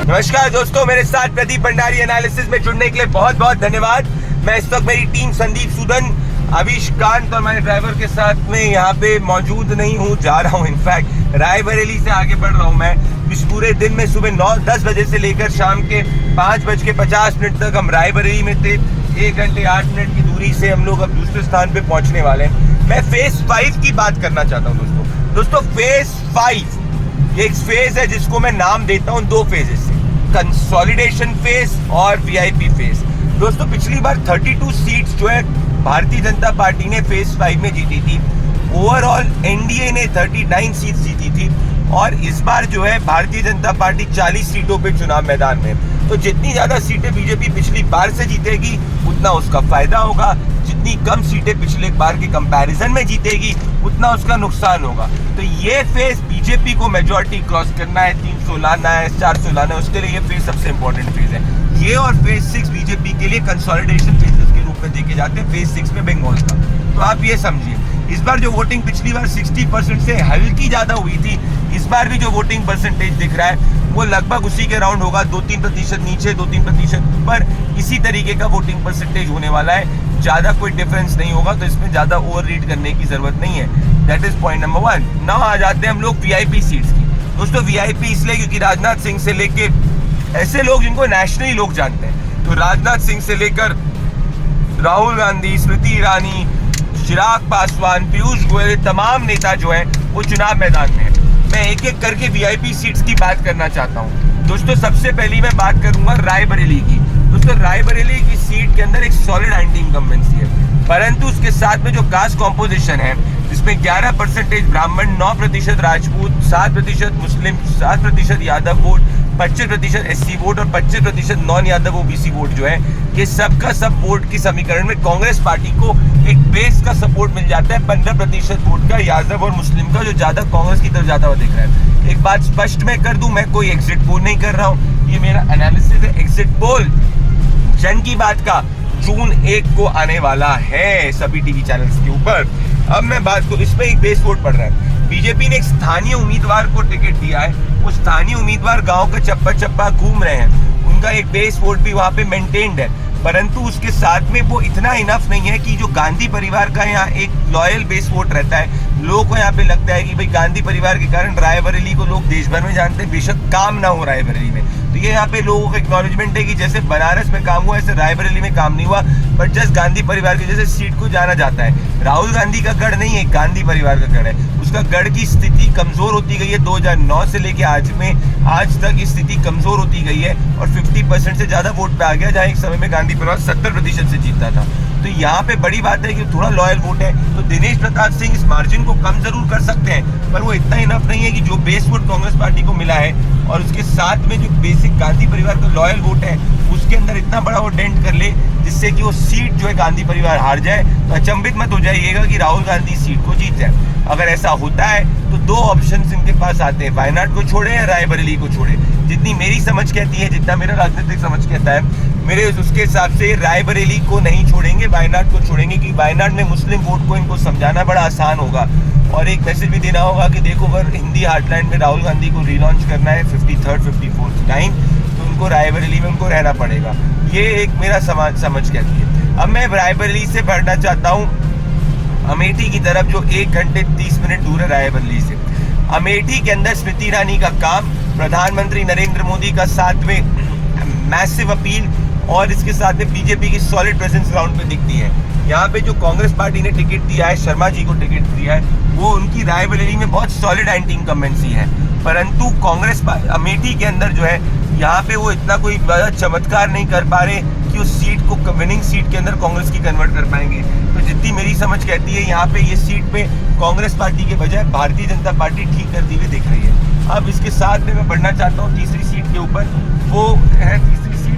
नमस्कार दोस्तों, मेरे साथ प्रदीप भंडारी एनालिसिस में जुड़ने के लिए बहुत बहुत धन्यवाद। मैं इस वक्त मेरी टीम संदीप सूदन, अभिष कांत और मेरे ड्राइवर के साथ में यहाँ पे मौजूद नहीं हूँ, जा रहा हूँ। इनफैक्ट रायबरेली से आगे बढ़ रहा हूँ मैं। इस पूरे दिन में सुबह 9-10 बजे से लेकर शाम के 5:50 तक हम रायबरेली में थे। 1 घंटे 8 मिनट की दूरी से हम लोग अब दूसरे स्थान पे पहुंचने वाले हैं। मैं फेज 5 की बात करना चाहता हूँ दोस्तों। फेज 5 ये एक फेज है जिसको मैं नाम देता हूँ 2 फेजेस से, कंसोलिडेशन फेज और वीआईपी फेज। दोस्तों पिछली बार 32 सीट्स जो है भारतीय जनता पार्टी ने फेज 5 में जीती थी। ओवरऑल एनडीए ने 39 सीट जीती थी और इस बार जो है भारतीय जनता पार्टी 40 सीटों पे चुनाव मैदान में। तो जितनी ज्यादा सीटें बीजेपी पिछली बार से जीतेगी उतना उसका फायदा होगा, जितनी कम सीटें पिछले बार के कंपैरिजन में जीतेगी उतना उसका नुकसान होगा। तो ये फेज बीजेपी को मेजॉरिटी क्रॉस करना है, 300 लाना है, 400 लाना है, उसके लिए ये फेज सबसे इंपॉर्टेंट फेज है। ये और फेज 6 बीजेपी के लिए कंसोलिडेशन फेजेस के रूप में देखे जाते हैं, फेज 6 में बंगाल का। तो आप ये समझिए, इस बार जो वोटिंग पिछली बार 60% से हल्की ज्यादा हुई थी, इस बार भी जो वोटिंग परसेंटेज दिख रहा है वो लगभग उसी के राउंड होगा। 2-3% नीचे, 2-3% ऊपर, इसी तरीके का वोटिंग परसेंटेज होने वाला है। ज्यादा कोई डिफरेंस नहीं होगा, तो इसमें ज्यादा ओवर रीड करने की जरूरत नहीं है। That is point number 1। Now आ जाते हैं हम लोग वीआईपी सीट्स की। दोस्तों वीआईपी इसलिए क्योंकि राजनाथ सिंह से लेके ऐसे लोग जिनको नेशनली लोग जानते हैं, तो राजनाथ सिंह से लेकर राहुल गांधी, स्मृति ईरानी, चिराग पासवान, पीयूष गोयल, तमाम नेता जो हैं वो चुनाव मैदान में हैं। मैं एक एक करके वीआईपी सीट्स की बात करना चाहता हूँ। दोस्तों सबसे पहली मैं बात करूंगा रायबरेली की। दोस्तों रायबरेली की सीट के अंदर एक सॉलिड एंटी इनकम्बेंसी है, परंतु उसके साथ में जो कास्ट कॉम्पोजिशन है जिसमें 11% ब्राह्मण, 9% राजपूत, 7% मुस्लिम, 7% यादव वोट, 25% एससी वोट और 25% नॉन यादव ओबीसी वोट जो है, ये सब का सब वोट की समीकरण में कांग्रेस पार्टी को एक बेस का सपोर्ट मिल जाता है 15% वोट का यादव और मुस्लिम का, जो ज्यादा कांग्रेस की तरफ जाता हुआ दिख रहा है। एक बात स्पष्ट मैं कर दूं, मैं कोई एग्जिट पोल नहीं कर रहा हूं, ये मेरा एनालिसिस है। एग्जिट पोल जन की बात का जून 1 को आने वाला है सभी टीवी चैनल्स के ऊपर। अब मैं बात करूं, इसमें एक बेस वोट पड़ रहा है। बीजेपी ने एक स्थानीय उम्मीदवार को टिकट दिया है, वो स्थानीय उम्मीदवार गांव का चप्पा चप्पा घूम रहे हैं, उनका एक बेस वोट भी वहां पे मेंटेन्ड है, परंतु उसके साथ में वो इतना इनफ नहीं है कि जो गांधी परिवार का यहाँ एक लॉयल बेस वोट रहता है। लोगों को यहाँ पे लगता है कि भाई गांधी परिवार के कारण रायबरेली को लोग देश भर में जानते हैं, बेशक काम ना हो रायबरेली में। तो ये यहाँ पे लोगों का एक्नॉलेजमेंट है कि जैसे बनारस में काम हुआ ऐसे रायबरेली में काम नहीं हुआ, बट जस्ट गांधी परिवार की जैसे सीट को जाना जाता है। राहुल गांधी का गढ़ नहीं है, गांधी परिवार का गढ़ है। उसका गढ़ की स्थिति कमजोर होती गई है 2009 से लेके आज तक ये स्थिति कमजोर होती गई है और 50% से ज्यादा वोट पे आ गया, जहाँ एक समय में गांधी परिवार 70% से जीतता था। तो यहाँ पे बड़ी बात है कि थोड़ा लॉयल वोट है, तो दिनेश प्रताप सिंह इस मार्जिन को कम जरूर कर सकते हैं, पर वो इतना इनफ नहीं है कि जो बेस वोट कांग्रेस पार्टी को मिला है और उसके साथ में जो बेसिक गांधी परिवार का लॉयल वोट है उसके अंदर इतना बड़ा वो डेंट कर ले जिससे कि वो सीट जो है गांधी परिवार हार जाए। तो अचंभित मत हो जाइएगा कि राहुल गांधी सीट को जीत जाए। अगर ऐसा होता है तो 2 ऑप्शन इनके पास आते हैं, वायनाड को छोड़े या रायबरेली को छोड़े। जितनी मेरी समझ कहती है, जितना मेरा राजनीतिक समझ कहता है, मेरे उसके हिसाब से रायबरेली को नहीं छोड़ेंगे, वायनाड को छोड़ेंगे, कि वायनाड में मुस्लिम वोट को इनको समझाना बड़ा आसान होगा और एक मैसेज भी देना होगा कि देखो अगर हिंदी हार्टलैंड में राहुल गांधी को रीलॉन्च करना है 53rd 54th टाइम, तो उनको रायबरेली में उनको रहना पड़ेगा। ये एक मेरा समझ कहती है। अब मैं रायबरेली से बढ़ना चाहता हूँ अमेठी की तरफ, जो 1 घंटे 30 मिनट दूर है रायबरेली से। अमेठी के अंदर स्मृति ईरानी का काम, प्रधानमंत्री नरेंद्र मोदी का साथ में मैसिव अपील और इसके साथ में बीजेपी की सॉलिड प्रेजेंस ग्राउंड पे दिखती है। यहाँ पे जो कांग्रेस पार्टी ने टिकट दिया है, शर्मा जी को टिकट दिया है, वो उनकी रायबरेली में बहुत सॉलिड एंटी इनकम्बेंसी है, परंतु कांग्रेस अमेठी के अंदर जो है यहाँ पे वो इतना कोई बड़ा चमत्कार नहीं कर पा रहे कि उस सीट को विनिंग सीट के अंदर कांग्रेस की कन्वर्ट कर पाएंगे। तो जितनी मेरी समझ कहती है यहाँ पे ये सीट पे कांग्रेस पार्टी के बजाय भारतीय जनता पार्टी ठीक करती हुई दिख रही है। अब इसके साथ में मैं बढ़ना चाहता हूँ तीसरी सीट के ऊपर, वो है तीसरी सीट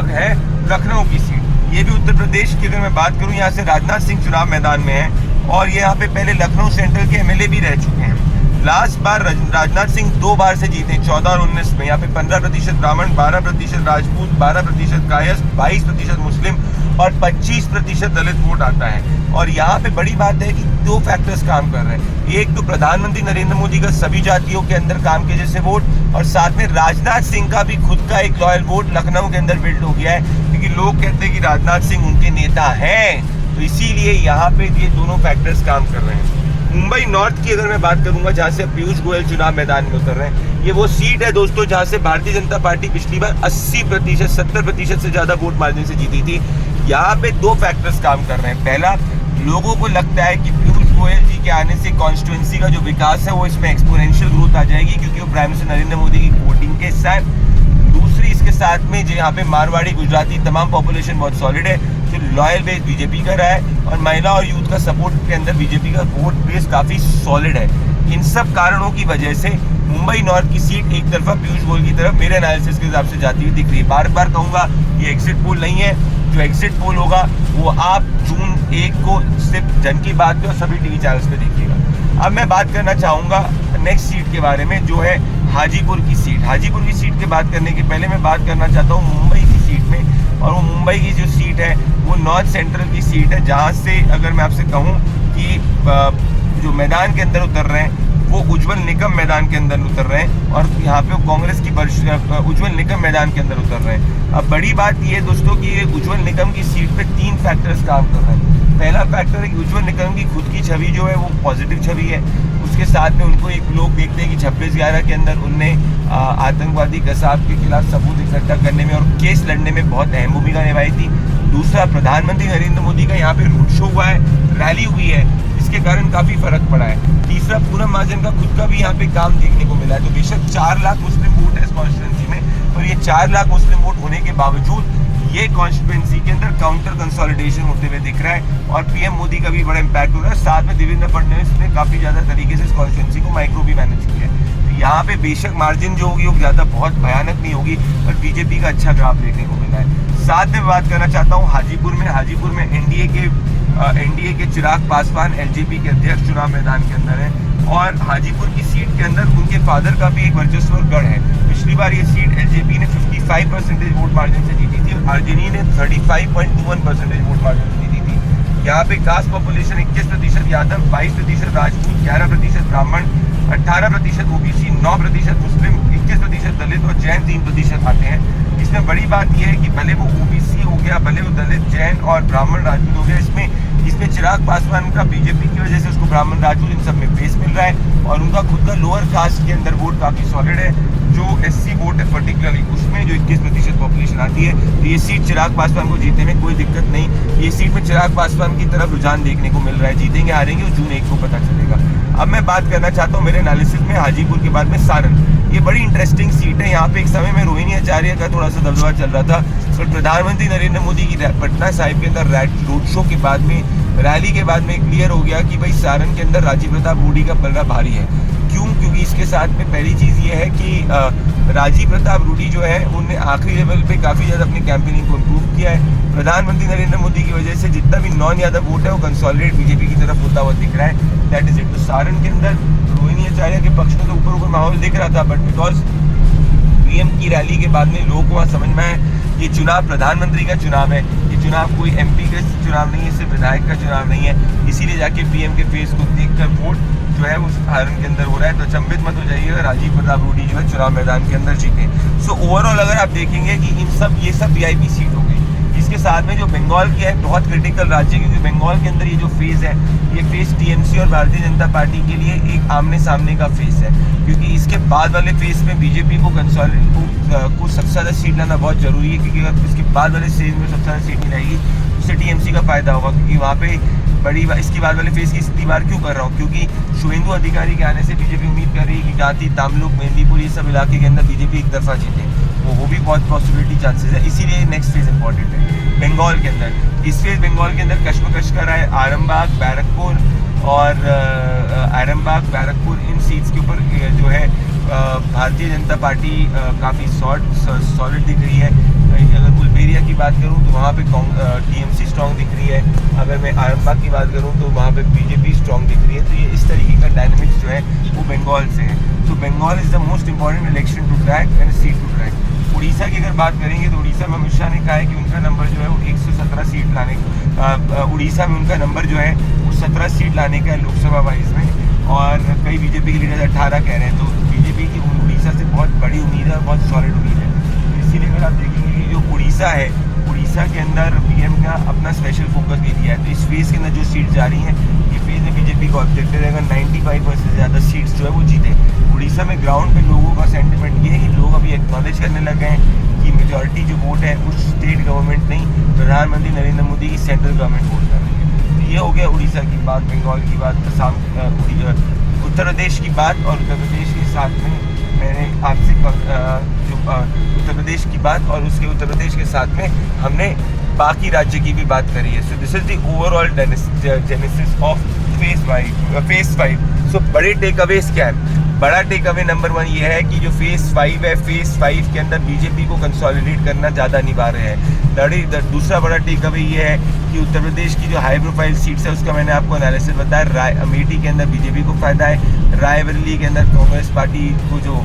है लखनऊ की सीट। ये भी उत्तर प्रदेश की अगर मैं बात करूँ, यहाँ से राजनाथ सिंह चुनाव मैदान में है और ये यहाँ पे पहले लखनऊ सेंट्रल के एमएलए भी रह चुके हैं। लास्ट बार राजनाथ सिंह 2 बार से जीते, 14 और 19 में। यहाँ पे 15% ब्राह्मण, 12% राजपूत, 12% कायस्थ, 22% मुस्लिम और 25% दलित वोट आता है। और यहाँ पे बड़ी बात है कि 2 फैक्टर्स काम कर रहे हैं। एक तो प्रधानमंत्री नरेंद्र मोदी का सभी जातियों के अंदर काम के जैसे वोट, और साथ में राजनाथ सिंह का भी खुद का एक लॉयल वोट लखनऊ के अंदर बिल्ड हो गया है, क्योंकि लोग कहते हैं कि राजनाथ सिंह उनके नेता हैं, तो इसीलिए यहाँ पे ये दोनों फैक्टर्स काम कर रहे हैं। मुंबई नॉर्थ की अगर मैं बात करूंगा, जहाँ से पीयूष गोयल चुनाव मैदान में उतर रहे हैं, ये वो सीट है दोस्तों जहाँ से भारतीय जनता पार्टी पिछली बार 80%, 70% से ज्यादा वोट मार्जिन से जीती थी। यहाँ पे 2 फैक्टर्स काम कर रहे हैं। पहला, लोगों को लगता है कि पीयूष गोयल जी के आने से कॉन्स्टिट्यूएंसी का जो विकास है वो इसमें एक्सपोनेंशियल ग्रोथ आ जाएगी, क्योंकि वो प्राइम मिनिस्टर नरेंद्र मोदी की वोटिंग के हिस्सा है। दूसरी, इसके साथ में जो यहाँ पे मारवाड़ी, गुजराती तमाम पॉपुलेशन बहुत सॉलिड है, जो लॉयल बेस बीजेपी का रहा है, और महिला और यूथ का सपोर्ट के अंदर बीजेपी का वोट बेस काफी सॉलिड है। इन सब कारणों की वजह से मुंबई नॉर्थ की सीट एक तरफा पीयूष गोयल की तरफ मेरे एनालिसिस के हिसाब से जाती हुई दिख रही है। बार बार कहूंगा, ये एग्जिट पोल नहीं है। जो एग्जिट पोल होगा वो आप जून 1 को सिर्फ जन की बात पे और सभी टीवी चैनल्स पे देखिएगा। अब मैं बात करना चाहूंगा नेक्स्ट सीट के बारे में, जो है हाजीपुर की सीट। हाजीपुर की सीट की बात करने के पहले मैं बात करना चाहता हूँ मुंबई की सीट में, और वो मुंबई की जो सीट है वो नॉर्थ सेंट्रल की सीट है, जहाँ से अगर मैं आपसे कहूँ कि जो मैदान के अंदर उतर रहे हैं वो उज्जवल निकम मैदान के अंदर उतर रहे हैं, और यहाँ पे कांग्रेस की उज्जवल निकम मैदान के अंदर उतर रहे हैं। अब बड़ी बात ये है दोस्तों कि ये उज्जवल निकम की सीट पे 3 फैक्टर्स काम कर रहे हैं। पहला फैक्टर है कि उज्जवल निकम की खुद की छवि जो है वो पॉजिटिव छवि है। उसके साथ में उनको एक लोग देखते हैं कि 26/11 के अंदर उनने आतंकवादी कसाब के खिलाफ सबूत इकट्ठा करने में और केस लड़ने में बहुत अहम भूमिका निभाई थी। दूसरा, प्रधानमंत्री नरेंद्र मोदी का यहाँ पे रोड शो हुआ है, रैली हुई है, इसके कारण काफी फर्क पड़ा है। तीसरा, पूनम महाजन का खुद का भी यहाँ पे काम देखने को मिला है। तो बेशक 4 लाख मुस्लिम वोट है इस कॉन्स्टिट्यूंसी में, पर ये 4 लाख मुस्लिम वोट होने के बावजूद ये कॉन्स्टिट्यूंसी के अंदर काउंटर कंसोलिडेशन होते हुए दिख रहा है, और पीएम मोदी का भी बड़ा इम्पैक्ट हो रहा है। साथ में देवेंद्र फडणवीस ने काफी ज्यादा तरीके से इस कॉन्स्टिट्यूंसी को माइक्रो भी मैनेज किया है। तो यहाँ पे बेशक मार्जिन जो होगी वो ज्यादा बहुत भयानक नहीं होगी, पर बीजेपी का अच्छा ग्राफ देखने को मिला है। साथ में बात करना चाहता हूँ हाजीपुर में एनडीए के चिराग पासवान एलजेपी के अध्यक्ष चुनाव मैदान के अंदर है, और हाजीपुर की सीट के अंदर उनके फादर का भी एक वर्चस्व और गढ़ है। पिछली बार ये सीट एलजेपी ने 55% वोट मार्जिन से जीती थी, और आरजेडी ने 35.21% वोट मार्जिन से जीती थी। यहाँ पे कास्ट पॉपुलेशन 21% यादव, 22% राजपूत, 11% ब्राह्मण, 18% ओबीसी, 9% मुस्लिम, 21% दलित और जैन 3% आते हैं। इसमें बड़ी बात यह है कि भले वो ओबीसी हो गया, भले वो दलित, जैन और ब्राह्मण राजपूत हो गया, इसमें चिराग पासवान का बीजेपी की वजह से उसको ब्राह्मण राजपूत इन सब में बेस मिल रहा है, और उनका खुद का लोअर कास्ट के अंदर वोट काफी सॉलिड है। जो एससी वोट है पर्टिकुलरली उसमें जो 21% पॉपुलेशन आती है, तो ये सीट चिराग पासवान को जीतने में कोई दिक्कत नहीं। ये सीट में चिराग पासवान की तरफ रुझान देखने को मिल रहा है। जीतेंगे हारेंगे वो जून 1 को पता चलेगा। अब मैं बात करना चाहता हूँ मेरे एनालिसिस में हाजीपुर के बाद में सारण। ये बड़ी इंटरेस्टिंग सीट है। यहाँ पे एक समय में रोहिणी आचार्य का थोड़ा सा दबदबा चल रहा था, पर प्रधानमंत्री नरेंद्र मोदी की पटना साहिब के अंदर रोड शो के बाद में, रैली के बाद में क्लियर हो गया कि भाई सारण के अंदर राजीव प्रताप रूडी का पलड़ा भारी है। क्यों? क्योंकि इसके साथ में पहली चीज़ ये है कि राजीव प्रताप रूडी जो है उनने आखिरी लेवल पे काफ़ी ज़्यादा अपनी कैंपेनिंग को इम्प्रूव किया है। प्रधानमंत्री नरेंद्र मोदी की वजह से जितना भी नॉन यादव वोट है वो कंसोलिडेट बीजेपी की तरफ होता हुआ दिख रहा है। That is it. तो सारण के अंदर रोहिणी आचार्य के पक्ष में तो ऊपर माहौल दिख रहा था, बट बिकॉज पीएम की रैली के बाद में लोगों को वहाँ समझ में आया ये चुनाव प्रधानमंत्री का चुनाव है, ये चुनाव कोई एमपी का चुनाव नहीं है, सिर्फ विधायक का चुनाव नहीं है। इसीलिए जाके पीएम के फेस को देखकर वोट जो है वो सारण के अंदर हो रहा है। तो अचंभित मत हो जाइएगा राजीव प्रताप रूडी जो है चुनाव मैदान के अंदर जीते। सो ओवरऑल अगर आप देखेंगे कि ये सब वीआईपी सीट हो गई। इसके साथ में जो बंगाल की है बहुत क्रिटिकल राज्य है, क्योंकि बंगाल के अंदर ये जो फेज है, ये फेज टीएमसी और भारतीय जनता पार्टी के लिए एक आमने सामने का फेज है, क्योंकि इसके बाद वाले फेज में बीजेपी को को सबसे ज़्यादा सीट लाना बहुत जरूरी है, क्योंकि अगर इसके बाद वाले फेज में सबसे ज़्यादा सीट नहीं लाएगी उससे टीएमसी का फायदा होगा, क्योंकि वहाँ पे इसके बाद वाले फेज की इतनी बार क्यों कर रहा हूँ, क्योंकि शुभेंदु अधिकारी के आने से बीजेपी उम्मीद कर रही है कि जाति, तामलुक, मेदिनीपुर ये सब इलाके के अंदर बीजेपी एक तरफा जीते, वो भी बहुत पॉसिबिलिटी चांसेस है। इसीलिए नेक्स्ट फेज इंपॉर्टेंट है बंगाल के अंदर। इस फेज बंगाल के अंदर कश्मकश का रहा है आरामबाग, बैरकपुर इन सीट्स के ऊपर जो है भारतीय जनता पार्टी काफ़ी सॉलिड दिख रही है। अगर बुल्गेरिया की बात करूं तो वहाँ पे टीएमसी स्ट्रॉन्ग दिख रही है। अगर मैं आरामबाग की बात करूं तो वहाँ पे बीजेपी स्ट्रॉन्ग दिख रही है। तो ये इस तरीके का डायनामिक्स जो है वो बंगाल से है। तो Bengal is the most important election to track and seat to track. Orissa की अगर बात करेंगे तो उड़ीसा में अमित शाह ने कहा है कि उनका नंबर जो है वो 117 सीट लाने उड़ीसा में उनका नंबर जो है वो 17 सीट लाने का है लोकसभा वाइज में, और कई बीजेपी के लीडर 18 कह रहे हैं। तो बीजेपी की उड़ीसा से बहुत बड़ी उम्मीद है और बहुत सॉलिड उम्मीद है। तो इसीलिए अगर आप देखेंगे कि जो उड़ीसा है, उड़ीसा के अंदर पीएम का अपना स्पेशल फोकस भी दिया है। तो इस फेज़ के अंदर जो सीट जा रही हैं, ये फेज़ में बीजेपी का ऑब्जेक्टिव है 95% से ज़्यादा सीट्स जो है वो जीते। उड़ीसा में ग्राउंड पे लोगों का सेंटिमेंट ये है कि लोग अभी एक्नॉलेज करने लगे हैं कि मेजॉरिटी जो वोट है उस स्टेट गवर्नमेंट नहीं, प्रधानमंत्री नरेंद्र मोदी की सेंट्रल गवर्नमेंट वोट कर रही है। तो ये हो गया उड़ीसा की बात, बंगाल की बात, उत्तर प्रदेश की बात। और उत्तर प्रदेश के साथ में मैंने आपसे जो उत्तर प्रदेश की बात और उसके उत्तर प्रदेश के साथ में हमने बाकी राज्य की भी बात करी है। So this is the overall genesis of phase 5। सो बड़े टेक अवेज क्या है? बड़ा टेक अवे नंबर 1 ये है कि जो फेज 5 है, फेज 5 के अंदर बीजेपी को कंसोलिडेट करना ज़्यादा निभा रहे हैं। दूसरा बड़ा टेक अवे ये है कि उत्तर प्रदेश की जो हाई प्रोफाइल सीट्स है उसका मैंने आपको एनालिसिस बताया। अमेठी के अंदर बीजेपी को फायदा है, रायबरेली के अंदर कांग्रेस पार्टी को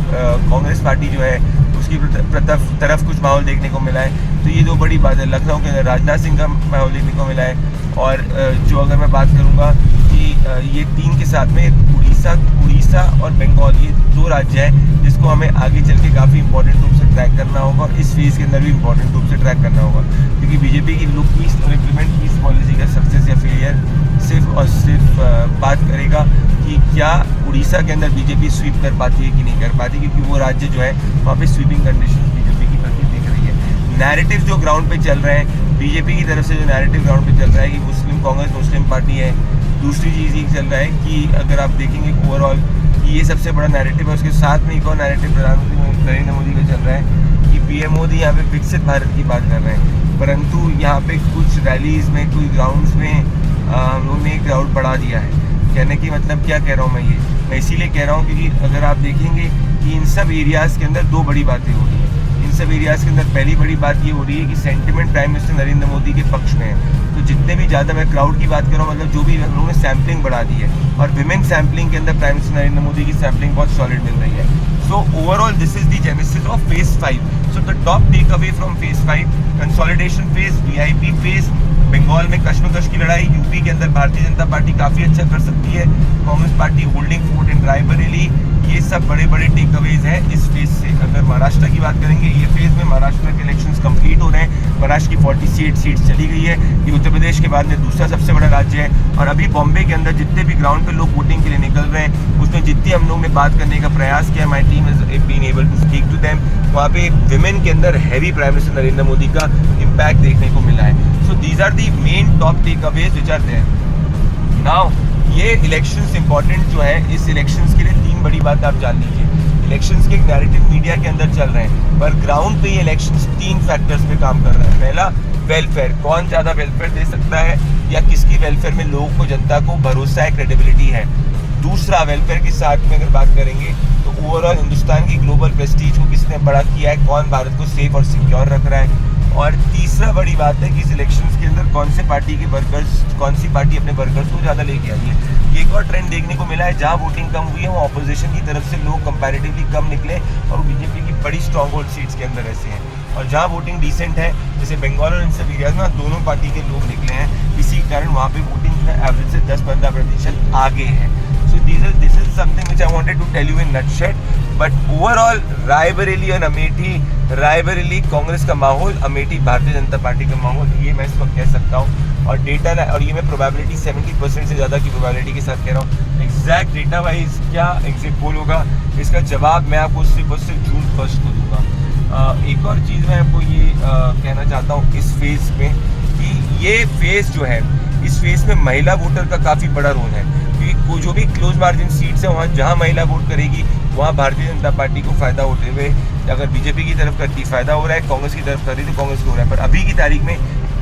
कांग्रेस पार्टी जो है उसकी तरफ कुछ माहौल देखने को मिला है। तो ये दो बड़ी बात है। लखनऊ के अंदर राजनाथ सिंह का माहौल देखने को मिला है। और जो अगर मैं बात करूँगा कि ये 3 के साथ में उड़ीसा और बंगाल, ये 2 राज्य हैं जिसको हमें आगे चल के काफ़ी इंपॉर्टेंट रूप से ट्रैक करना होगा। इस फेज़ के अंदर भी इंपॉर्टेंट रूप से ट्रैक करना होगा, क्योंकि बीजेपी की लुक ईस्ट और इम्प्लीमेंट ईस्ट पॉलिसी का सक्सेस या फेलियर सिर्फ और सिर्फ बात करेगा कि क्या उड़ीसा के अंदर बीजेपी स्वीप कर पाती है कि नहीं कर पाती, क्योंकि वो राज्य जो है वहाँ पे स्वीपिंग कंडीशन बीजेपी की प्रति दिख रही है। नैरेटिव जो ग्राउंड पे चल रहे हैं बीजेपी की तरफ से, जो नैरेटिव ग्राउंड पे चल रहा है कि कांग्रेस मुस्लिम पार्टी है। दूसरी चीज़ ये चल रहा है कि अगर आप देखेंगे ओवरऑल कि ये सबसे बड़ा नैरेटिव है। उसके साथ में एक और नैरेटिव प्रधानमंत्री नरेंद्र मोदी का चल रहा है कि पीएम मोदी यहाँ पे विकसित भारत की बात कर रहे हैं, परंतु यहाँ पे कुछ रैलीज़ में, कुछ ग्राउंड्स में उन्होंने क्राउड बढ़ा दिया है। कहने की मतलब क्या कह रहा हूँ मैं इसीलिए कह रहा हूँ क्योंकि अगर आप देखेंगे कि इन सब एरियाज़ के अंदर 2 बड़ी बातें हो रही हैं। इन सब एरियाज़ के अंदर पहली बड़ी बात ये हो रही है कि sentiment prime minister Narendra Modi के पक्ष में है। तो जितने भी ज़्यादा, मैं क्राउड की बात कर रहा हूँ, मतलब जो भी उन्होंने सैम्पलिंग बढ़ा दी है, और विमेन सैम्पलिंग के अंदर प्राइम मिनिस्टर नरेंद्र मोदी की सैम्पलिंग बहुत सॉलिड मिल रही है। So overall this is the genesis of phase 5। So the top takeaway from phase 5, consolidation phase, VIP phase, Bengal में कश्मकश की लड़ाई, यूपी के अंदर भारतीय जनता पार्टी काफ़ी अच्छा कर सकती है, कांग्रेस पार्टी होल्डिंग फोर्ट इन रायबरेली। ये सब बड़े बड़े टेक अवेज हैं इस फेज से। अगर महाराष्ट्र की बात करेंगे, ये फेज में महाराष्ट्र के इलेक्शंस कंप्लीट हो रहे हैं। महाराष्ट्र की 48 सीट्स चली गई है। ये उत्तर प्रदेश के बाद में दूसरा सबसे बड़ा राज्य है। और अभी बॉम्बे के अंदर जितने भी ग्राउंड पे लोग वोटिंग के लिए निकल रहे हैं, उसमें जितनी हम लोग ने बात करने का प्रयास किया, my team is been able to speak to them, वहाँ पे विमेन के अंदर heavy prime minister Narendra Modi का इम्पैक्ट देखने को मिला है। So these are the main top takeaways which are there. Now ये इलेक्शंस इंपॉर्टेंट जो है, इस इलेक्शंस के लिए 3 बड़ी बात आप जान लीजिए। इलेक्शंस के एक नैरेटिव मीडिया के अंदर चल रहे हैं, पर ग्राउंड पे ये इलेक्शंस 3 फैक्टर्स पे काम कर रहा है। पहला, वेलफेयर, कौन ज़्यादा वेलफेयर दे सकता है या किसकी वेलफेयर में लोगों को, जनता को भरोसा है, क्रेडिबिलिटी है। दूसरा, वेलफेयर के साथ में अगर बात करेंगे तो ओवरऑल हिंदुस्तान की ग्लोबल प्रेस्टीज को किसने बड़ा किया है, कौन भारत को सेफ और सिक्योर रख रहा है। और तीसरा बड़ी बात है कि इस इलेक्शंस के अंदर कौन से पार्टी के वर्कर्स, कौन सी पार्टी अपने वर्कर्स को ज़्यादा लेके आई है। एक और ट्रेंड देखने को मिला है, जहाँ वोटिंग कम हुई है वहाँ ऑपोजिशन की तरफ से लोग कंपैरेटिवली कम निकले और बीजेपी की बड़ी स्ट्रॉन्ग होल्ड सीट्स के अंदर ऐसे हैं। और जहाँ वोटिंग डिसेंट है, जैसे बंगाल और इन सब एरियाज में, दोनों पार्टी के लोग निकले हैं। इसी कारण वहाँ पे वोटिंग जो है एवरेज से 10-15% आगे है। So this is something which I wanted to tell you in nutshell. But overall Raebareli और अमेठी, रायबरेली कांग्रेस का माहौल, अमेठी भारतीय जनता पार्टी का माहौल, ये मैं इस वक्त कह सकता हूँ। और डेटा, और ये मैं प्रोबेबिलिटी 70% से ज़्यादा की प्रोबेबिलिटी के साथ कह रहा हूँ। एग्जैक्ट डेटा वाइज क्या एग्जिट पोल होगा, इसका जवाब मैं आपको सिर्फ और सिर्फ जून 1 को दूंगा। एक और चीज़ मैं आपको ये कहना चाहता हूँ इस फेज़ में कि ये फेज़ जो है, इस फेज़ में महिला वोटर का काफ़ी बड़ा रोल है, क्योंकि जो भी क्लोज मार्जिन सीट्स हैं वहाँ जहाँ महिला वोट करेगी वहाँ भारतीय जनता पार्टी को फ़ायदा होते हुए, अगर बीजेपी की तरफ करती फ़ायदा हो रहा है, कांग्रेस की तरफ कर रही तो कांग्रेस को हो रहा है। पर अभी की तारीख में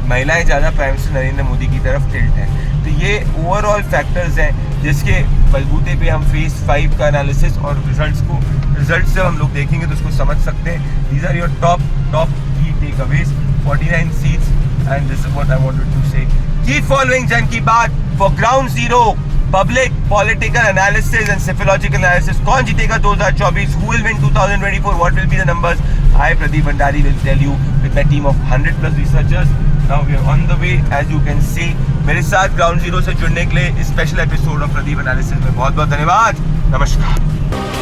महिलाएं ज़्यादा प्राइम मिनिस्टर नरेंद्र मोदी की तरफ टिल्ट हैं। तो ये ओवरऑल फैक्टर्स हैं जिसके बलबूते पे हम फेज 5 का एनालिसिस और रिजल्ट्स जब हम लोग देखेंगे तो उसको समझ सकते हैं। These are your top key takeaways, 49 seats, and this is what I wanted to say. Keep following Jan Ki Baat for ground zero, public political analysis and psephological analysis. कौन जीतेगा 2024, who will win 2024, what will be the numbers, I, Pradeep Bhandari, will tell you with my team of 100+ researchers. Now we are on the way, as you can see. मेरे साथ ground zero से जुड़ने के लिए इस special episode of Pradeep analysis में बहुत बहुत धन्यवाद. नमस्कार.